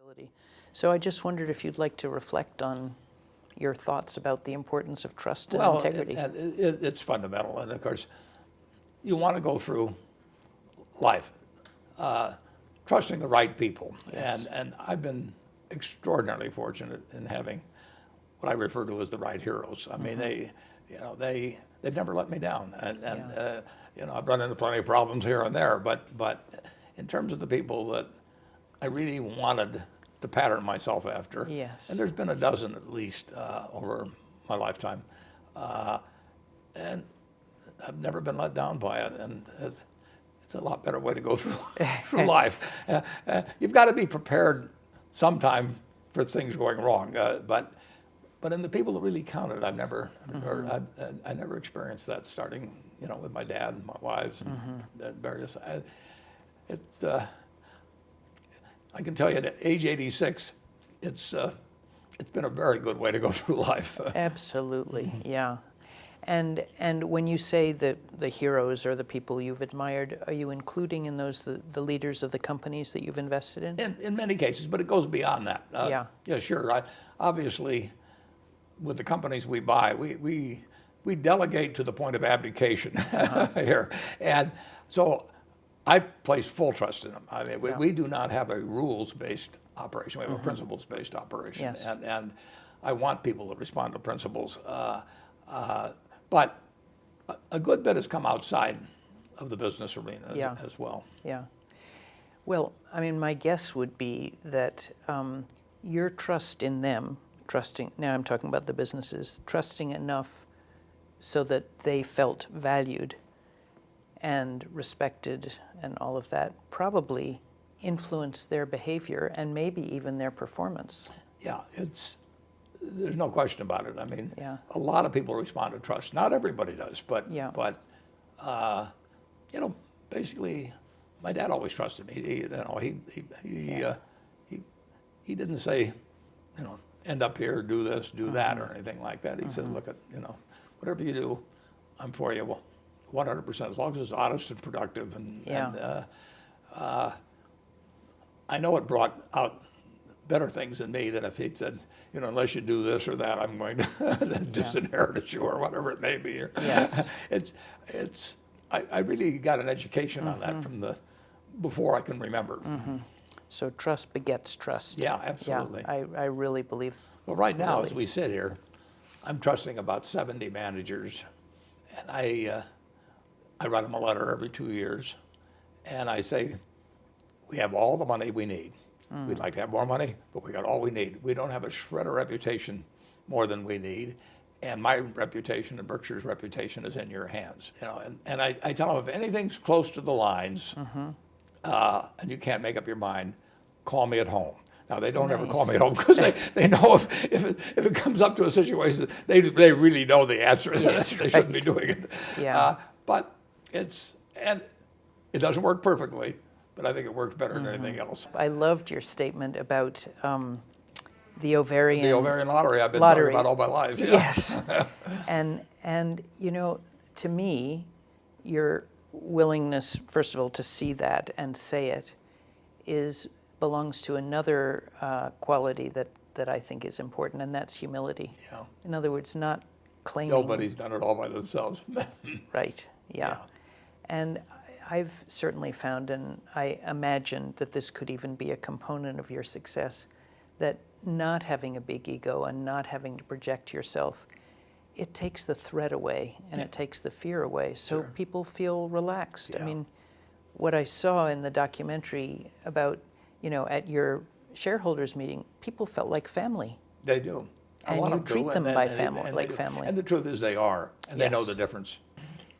responsibility. So I just wondered if you'd like to reflect on your thoughts about the importance of trust and integrity. It's fundamental, and of course, you want to go through life trusting the right people. Yes. And I've been extraordinarily fortunate in having what I refer to as the right heroes. I mean, they've never let me down, and I've run into plenty of problems here and there, but in terms of the people that I really wanted to pattern myself after, Yes. and there's been a dozen at least over my lifetime, and I've never been let down by it, and it's a lot better way to go through life. You've got to be prepared sometime for things going wrong, but in the people that really counted, I never experienced that. Starting, with my dad and my wives and various. I can tell you at age 86, it's been a very good way to go through life. Absolutely, yeah. And when you say the heroes or the people you've admired, are you including in those the leaders of the companies that you've invested in? In many cases, but it goes beyond that. Yeah, sure. Obviously, with the companies we buy, we delegate to the point of abdication here, and so I place full trust in them. I mean, we do not have a rules-based operation. We have a principles-based operation, Yes. and I want people to respond to principles. But a good bit has come outside of the business arena as well. Yeah. Well, I mean, my guess would be that your trust in them, now I'm talking about the businesses, trusting enough so that they felt valued and respected and all of that probably influenced their behavior and maybe even their performance. Yeah, there's no question about it. I mean, a lot of people respond to trust. Not everybody does, but basically, my dad always trusted me. He didn't say, end up here, do this, do that, or anything like that. He said, look, whatever you do, I'm for you. Well, 100%, as long as it's honest and productive. And I know it brought out better things in me than if he'd said, unless you do this or that, I'm going to disinherit you or whatever it may be. Yes. I really got an education on that from before I can remember. So trust begets trust. Yeah, absolutely. Yeah, I really believe. Well, right now, as we sit here, I'm trusting about 70 managers, and I write them a letter every 2 years, and I say, we have all the money we need. We'd like to have more money, but we got all we need. We don't have a shred of reputation more than we need, and my reputation and Berkshire's reputation is in your hands. And I tell them, if anything's close to the lines, and you can't make up your mind, call me at home. Now, they don't ever call me at home because they know if it comes up to a situation, they really know the answer. Yes, they shouldn't be doing it. Yeah. But it doesn't work perfectly, but I think it works better than anything else. I loved your statement about the ovarian lottery I've been talking about all my life. Yeah. Yes. and to me, your willingness, first of all, to see that and say it belongs to another quality that I think is important, and that's humility. Yeah. In other words, not claiming. Nobody's done it all by themselves. Right, yeah. And I've certainly found, and I imagine that this could even be a component of your success, that not having a big ego and not having to project yourself, it takes the threat away and it takes the fear away, so people feel relaxed. Yeah. I mean, what I saw in the documentary about, at your shareholders meeting, people felt like family. They do. And you treat them like family. And the truth is they are, and they know the difference.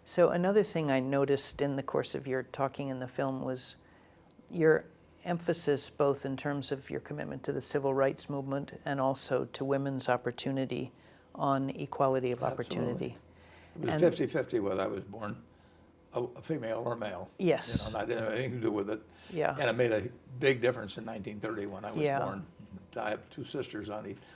So another thing I noticed in the course of your talking in the film was your emphasis both in terms of your commitment to the civil rights movement and also to women's opportunity on equality of opportunity. It was 50-50 whether I was born a female or a male. Yes. And I didn't have anything to do with it. Yeah. And it made a big difference in 1930 when I was Yeah. born. I have two sisters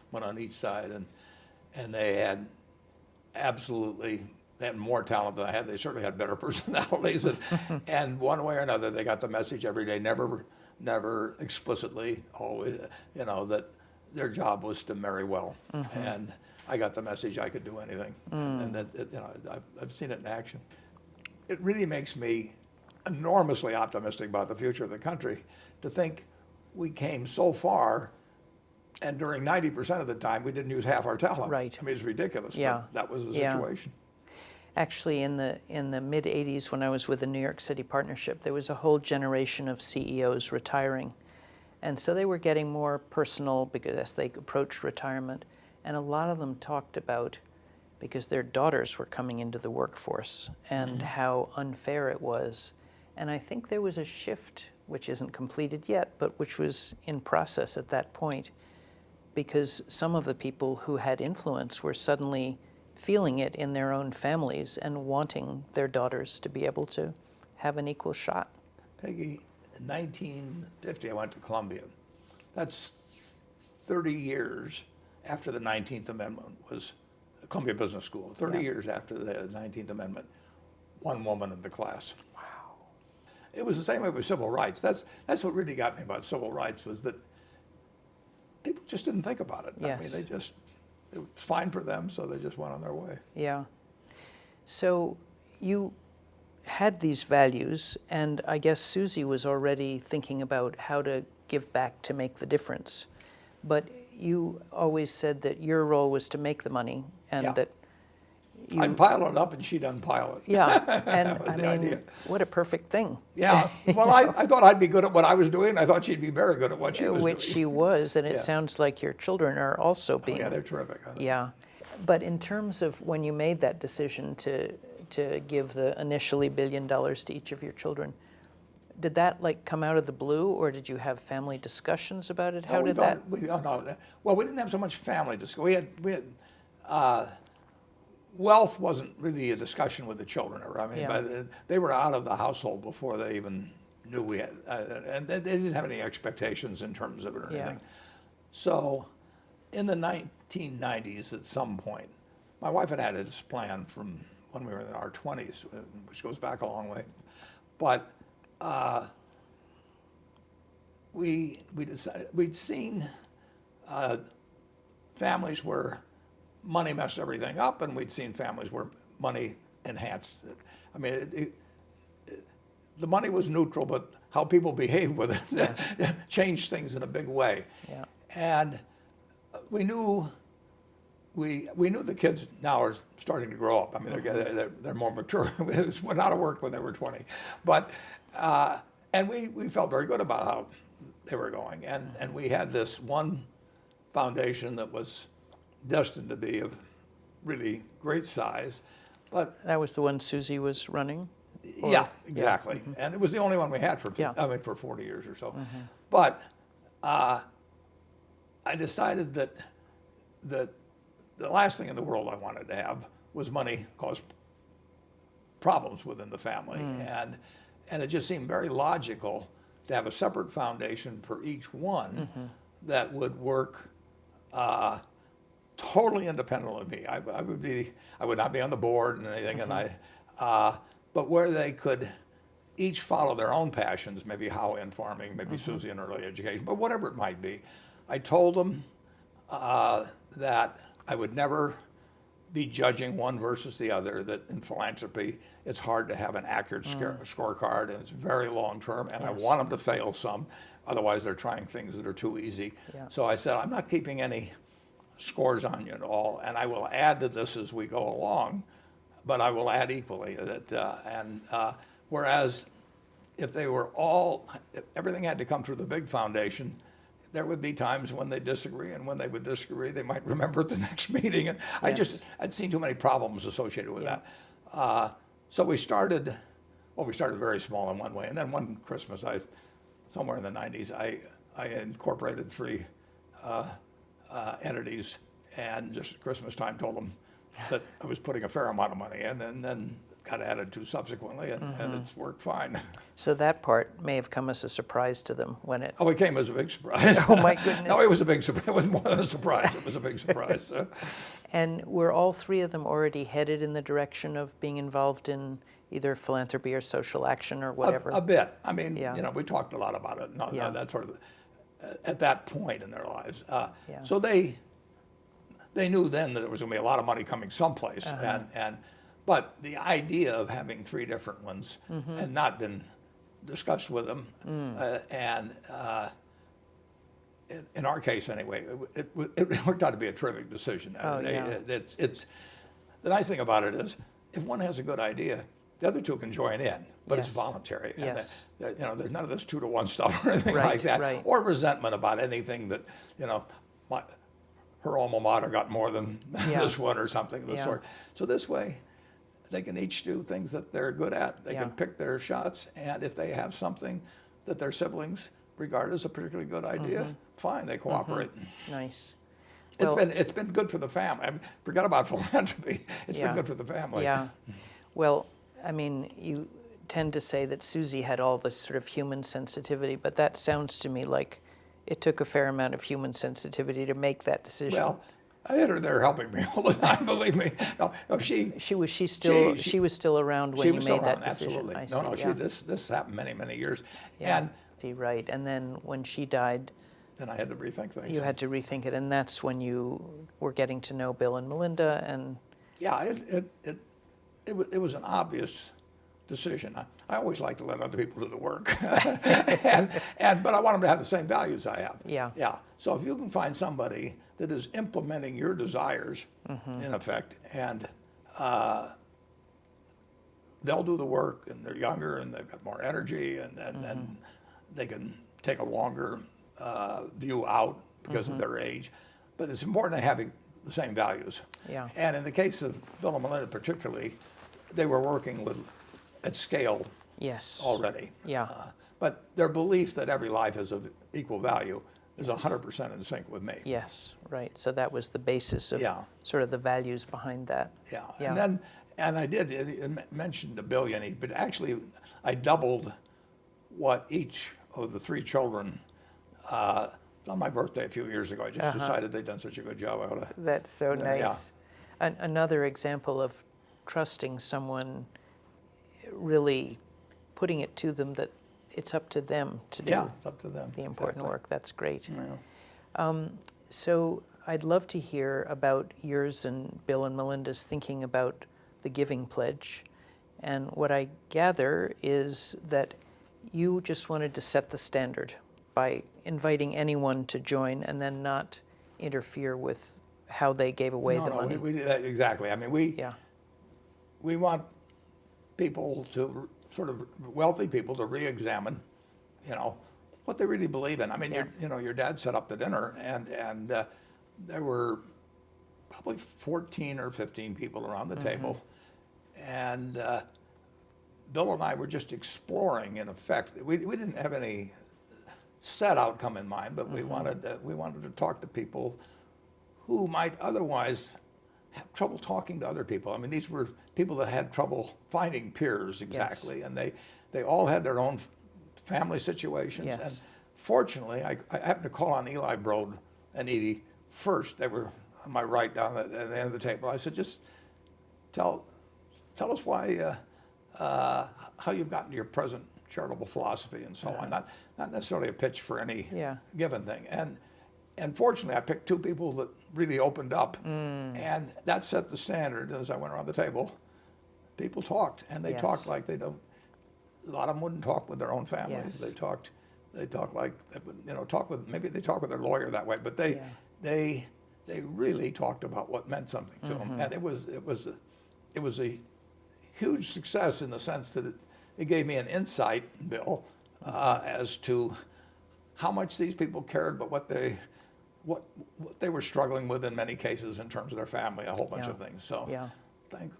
one on each side, and they had they had more talent than I had. They certainly had better personalities, and one way or another, they got the message every day. Never never explicitly always, that their job was to marry well. And I got the message I could do anything. And that, I've seen it in action. It really makes me enormously optimistic about the future of the country to think we came so far, and during 90% of the time we didn't use half our talent. Right. I mean, it's ridiculous. Yeah. But that was the Yeah. situation. Actually, in the mid '80s, when I was with the New York City Partnership, there was a whole generation of CEOs retiring, and so they were getting more personal because as they approached retirement, and a lot of them talked about, because their daughters were coming into the workforce and how unfair it was. And I think there was a shift, which isn't completed yet, but which was in process at that point, because some of the people who had influence were suddenly feeling it in their own families and wanting their daughters to be able to have an equal shot. Peggy, in 1950, I went to Columbia. That's 30 years after the 19th Amendment was Columbia Business School. 30 years after the 19th Amendment, one woman in the class. Wow. It was the same way with civil rights. That's what really got me about civil rights, was that people just didn't think about it. Yes. I mean, it was fine for them, so they just went on their way. Yeah. So you had these values, and I guess Susie was already thinking about how to give back to make the difference. But you always said that your role was to make the money, and Yeah. that you... I'd pile it up and she'd unpile it. Yeah, and That was I the mean, idea. what a perfect thing. Yeah. Well, I thought I'd be good at what I was doing. I thought she'd be very good at what she was Which doing. she was, and it Yeah. sounds like your children are also being... Yeah, they're terrific. I know. Yeah. But in terms of when you made that decision to give the initially $1 billion to each of your children, did that like come out of the blue, or did you have family discussions about it? How No, did that? Well, we didn't have so much family discussion. We had wealth wasn't really a discussion with the children. I mean, Yeah. they were out of the household before they even knew we had, and they didn't have any expectations in terms of it or Yeah. anything. So, in the 1990s, at some point, my wife had this plan from when we were in our 20s, which goes back a long way, but we decided, we'd seen families where money messed everything up, and we'd seen families where money enhanced it. I mean, the money was neutral, but how people behaved with it changed things in a big way. Yeah. And we knew the kids now are starting to grow up. I mean, they're more mature. It went out of work when they were 20, but and we felt very good about how they were going. And we had this one foundation that was destined to be of really great size, but That was the one Susie was running? Or- yeah, exactly. And it was the only one we had for Yeah. for 40 years or so. But I decided that the last thing in the world I wanted to have was money cause problems within the family, and it just seemed very logical to have a separate foundation for each one that would work totally independent of me. I would not be on the board and anything, and but where they could each follow their own passions, maybe Howie in farming, maybe Susie in early education, but whatever it might be. I told them that I would never be judging one versus the other, that in philanthropy, it's hard to have an accurate scorecard, and it's very long term, and I want them to fail some, otherwise they're trying things that are too easy. Yeah. So I said, I'm not keeping any scores on you at all, and I will add to this as we go along, but I will add equally. Whereas if they were if everything had to come through the big foundation, there would be times when they disagree, and when they would disagree, they might remember at the next meeting. And I'd seen too many problems associated with that. So we started very small in one way, and then one Christmas, somewhere in the 90s, I incorporated 3 entities, and just at Christmas time told them that I was putting a fair amount of money in, and then got added to subsequently, and it's worked fine. So that part may have come as a surprise to them when it. Oh, it came as a big surprise. Oh my goodness! No, it was a big surprise. It was more than a surprise. It was a big surprise. And were all three of them already headed in the direction of being involved in either philanthropy or social action or whatever? A bit. I mean, Yeah. we talked a lot about it. No, Yeah. that sort of at that point in their lives. Yeah. So they knew then that there was going to be a lot of money coming someplace, but the idea of having three different ones had not been discussed with them, in our case anyway, it worked out to be a terrific decision. It's the nice thing about it is if one has a good idea, the other two can join in, but it's Yes. voluntary. Yes. And there's none of this 2-to-1 stuff or anything Right, like that, right. or resentment about anything that her alma mater got more than Yeah. this one or something of the Yeah. sort. So this way, they can each do things that they're good at. They Yeah. can pick their shots, and if they have something that their siblings regard as a particularly good idea, fine, they cooperate. Nice. Well, It's been good for the family. I mean, forget about philanthropy. It's Yeah. been good for the family. yeah. Well, I mean, you tend to say that Susie had all the sort of human sensitivity, but that sounds to me like it took a fair amount of human sensitivity to make that decision. Well, I had her there helping me all the time. Believe me. No, she was still around when she you was made still that around. decision. Absolutely. I No, see, yeah. this happened many years, Yeah. and See, right. And then when she died, then I had to rethink things. you had to rethink it, and that's when you were getting to know Bill and Melinda, and Yeah, it was an obvious decision. I always like to let other people do the work, but I want them to have the same values I have. Yeah. Yeah. So if you can find somebody that is implementing your desires, in effect, and they'll do the work, and they're younger, and they've got more energy, and they can take a longer view out because of their age. But it's important to have the same values. Yeah. And in the case of Bill and Melinda particularly, they were working at scale yes. already. Yeah. But their belief that every life is of equal value is 100% in sync with me. Yes, right. So that was the basis of Yeah. sort of the values behind that. Yeah. Yeah. And I did, it mentioned $1 billion each, but actually I doubled what each of the three children, on my birthday a few years ago, I just decided they'd done such a good job. I ought to. That's so Yeah. nice. Another example of trusting someone, really putting it to them that it's up to them to do Yeah, it's up to them. the important Exactly. work. That's great. Yeah. So I'd love to hear about yours and Bill and Melinda's thinking about the Giving Pledge. And what I gather is that you just wanted to set the standard by inviting anyone to join and then not interfere with how they gave away the money. We do that exactly. I mean, Yeah, we want people to wealthy people to re-examine, what they really believe in. I mean, Yeah. your dad set up the dinner, and there were probably 14 or 15 people around the table, and Bill and I were just exploring. In effect, we didn't have any set outcome in mind, but we wanted to talk to people who might otherwise have trouble talking to other people. I mean, these were people that had trouble finding peers exactly, and they all had their own family situations. Yes. And fortunately, I happened to call on Eli Broad and Edie first. They were on my right down at the end of the table. I said, just tell us why, how you've gotten to your present charitable philosophy and so on. Not necessarily a pitch for any Yeah. given thing. And fortunately, I picked two people that really opened up, and that set the standard. As I went around the table, people talked, and they Yes. talked like they don't. A lot of them wouldn't talk with their own families. Yes. They talked like maybe they talk with their lawyer that way, but they really talked about what meant something to them, and it was a huge success in the sense that it gave me an insight, Bill, as to how much these people cared, but what they were struggling with in many cases in terms of their family, a whole bunch Yeah. of things. So Yeah.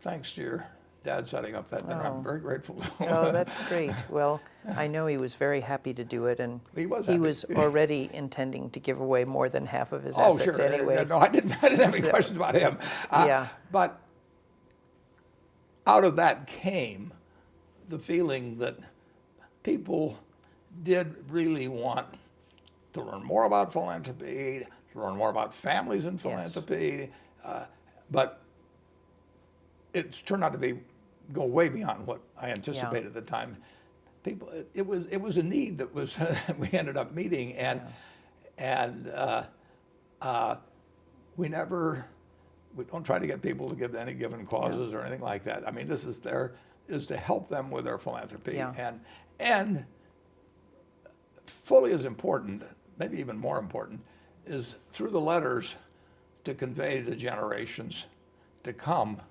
thanks to your dad setting up that dinner. I'm very grateful to him. Oh, that's great. Well, I know he was very happy to do it, and He was he happy. was already intending to give away more than half of his Oh, assets sure. anyway. No, I didn't have any So- questions about him. Yeah. But out of that came the feeling that people did really want to learn more about philanthropy, to learn more about families in philanthropy, but it's turned out to go way beyond what I anticipated at the time. People, it was a need that was we ended up meeting, and we don't try to get people to give any given causes or anything like that. I mean, this is to help them with their philanthropy, and fully as important, maybe even more important, is through the letters to convey to generations to come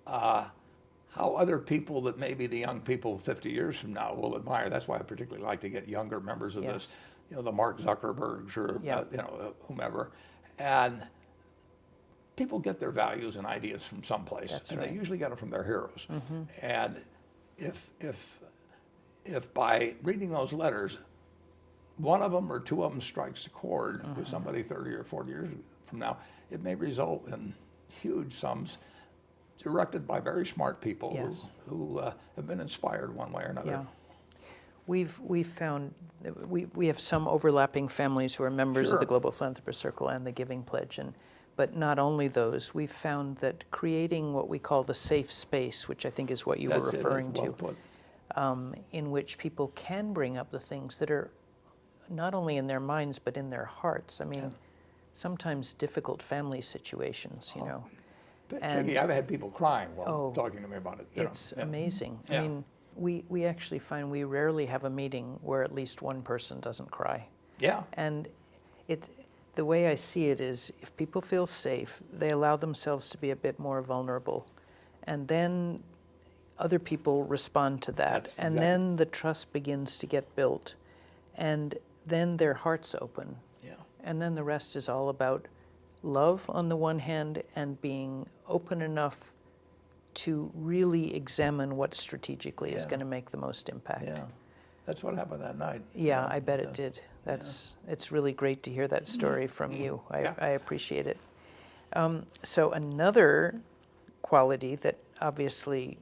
how other people that maybe the young people 50 years from now will admire. That's why I particularly like to get younger members of this, the Mark Zuckerbergs or whomever, and people get their values and ideas from someplace, they usually get them from their heroes. And if by reading those letters, one of them or two of them strikes a chord with somebody 30 or 40 years from now, it may result in huge sums directed by very smart people who have been inspired one way or another. We've found that we have some overlapping families who are members of the Global Philanthropist Circle and the Giving Pledge, but not only those. We've found that creating what we call the safe space, which I think is what you were referring to, in which people can bring up the things that are not only in their minds but in their hearts. I mean, sometimes difficult family situations, you know. Peggy, I've had people crying while talking to me about it. It's amazing. I mean, we actually find we rarely have a meeting where at least one person doesn't cry. And the way I see it is, if people feel safe, they allow themselves to be a bit more vulnerable, and then other people respond to that, and then the trust begins to get built, and then their hearts open, and then the rest is all about love on the one hand and being open enough to really examine what strategically is going to make the most impact. That's what happened that night. I bet it did. It's really great to hear that story from you. I appreciate it. So another quality that obviously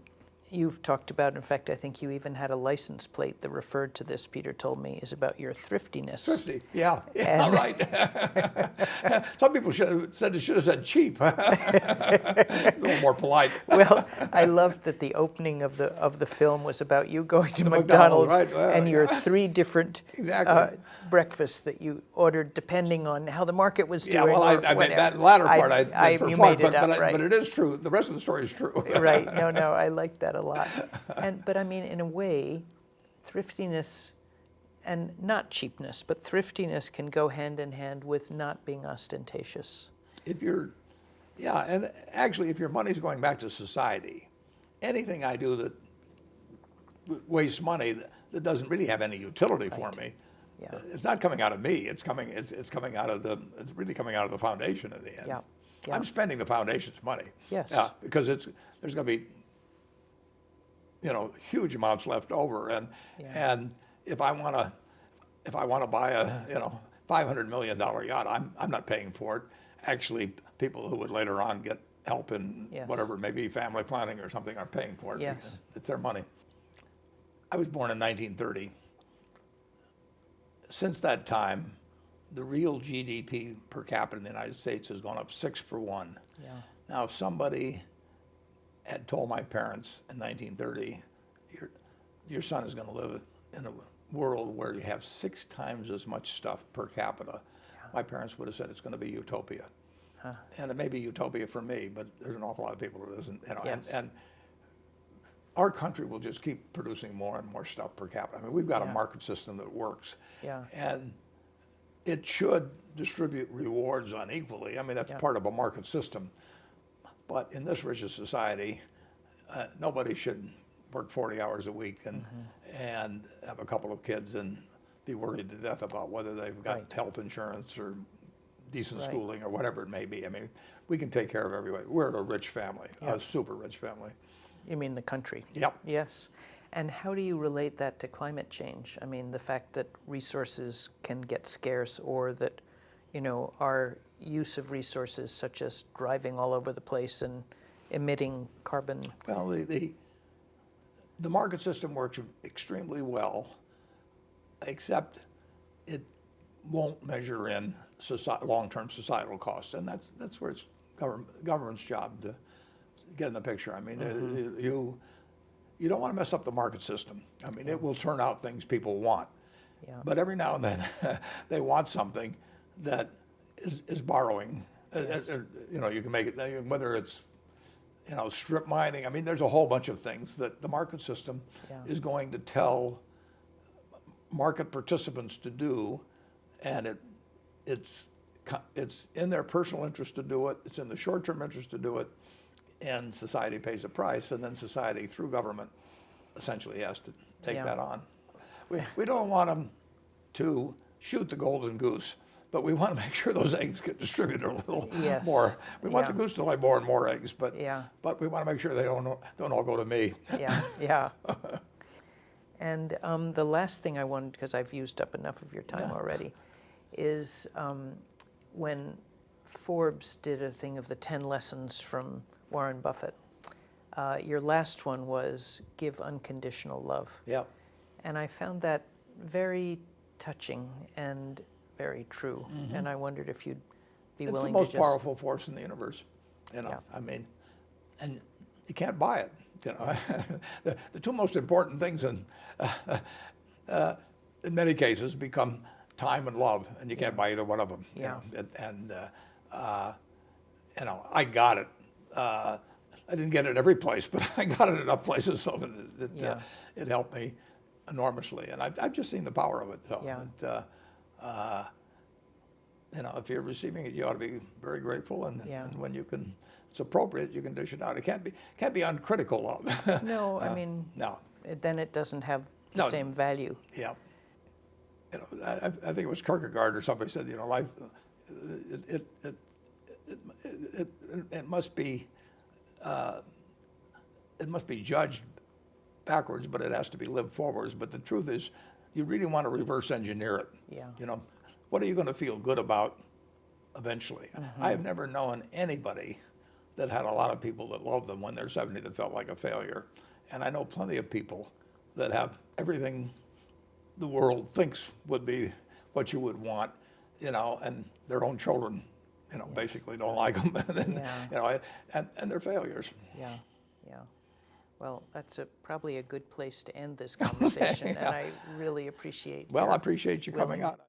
you've talked about, in fact, I think you even had a license plate that referred to this, Peter told me, is about your thriftiness. Thrifty, right. Some people should have said cheap. A little more polite. Well, I loved that the opening of the film was about you going to McDonald's and your 3 different breakfasts that you ordered depending on how the market was doing. I mean, that latter part I did for fun, made it up, right. But it is true. The rest of the story is true. Right. No, I liked that a lot. But I mean, in a way, thriftiness, and not cheapness, but thriftiness can go hand in hand with not being ostentatious. And actually, if your money's going back to society, anything I do that wastes money that doesn't really have any utility for me, it's not coming out of me. It's really coming out of the foundation in the end. I'm spending the foundation's money. Because there's going to be huge amounts left over, and if I want to buy a $500 million yacht, I'm not paying for it. Actually, people who would later on get help in whatever it may be, family planning or something, are paying for it. It's their money. I was born in 1930. Since that time, the real GDP per capita in the United States has gone up 6 for 1. Now, if somebody had told my parents in 1930, your son is going to live in a world where you have 6 times as much stuff per capita, my parents would have said it's going to be utopia. And it may be utopia for me, but there's an awful lot of people that isn't. And our country will just keep producing more and more stuff per capita. I mean, we've got a market system that works. And it should distribute rewards unequally. I mean, that's part of a market system. But in this rich society, nobody should work 40 hours a week and have a couple of kids and be worried to death about whether they've got health insurance or decent schooling or whatever it may be. I mean, we can take care of everybody. We're a rich family, a super rich family. You mean the country? Yep. Yes. And how do you relate that to climate change? I mean, the fact that resources can get scarce, or that, our use of resources, such as driving all over the place and emitting carbon. Well, the market system works extremely well, except it won't measure in long-term societal costs, and that's where it's government's job to get in the picture. I mean, you don't want to mess up the market system. I mean, it will turn out things people want, but every now and then they want something that is borrowing. You can make it, whether it's strip mining. I mean, there's a whole bunch of things that the market system is going to tell market participants to do, and it's in their personal interest to do it. It's in the short-term interest to do it, and society pays a price, and then society, through government, essentially has to take that on. We don't want them to shoot the golden goose, but we want to make sure those eggs get distributed a little more. We want the goose to lay more and more eggs, but we want to make sure they don't all go to me. Yeah. And the last thing I wanted, because I've used up enough of your time already, is when Forbes did a thing of the 10 lessons from Warren Buffett. Your last one was give unconditional love. Yeah. And I found that very touching and very true. And I wondered if you'd be willing to just... It's the most powerful force in the universe. I mean, and you can't buy it. The two most important things in many cases become time and love, and you can't buy either one of them. I got it. I didn't get it every place, but I got it enough places so that it helped me enormously, and I've just seen the power of it. So if you're receiving it, you ought to be very grateful, and when it's appropriate, you can dish it out. It can't be uncritical love. No, I mean, then it doesn't have the same value. Yeah. I think it was Kierkegaard or somebody said, life, it must be judged backwards, but it has to be lived forwards. But the truth is, you really want to reverse engineer it. What are you going to feel good about eventually? I have never known anybody that had a lot of people that loved them when they're 70 that felt like a failure. And I know plenty of people that have everything the world thinks would be what you would want, and their own children, basically don't like them, and they're failures. Yeah. Well, that's probably a good place to end this conversation, and I really appreciate. Well, I appreciate you coming out.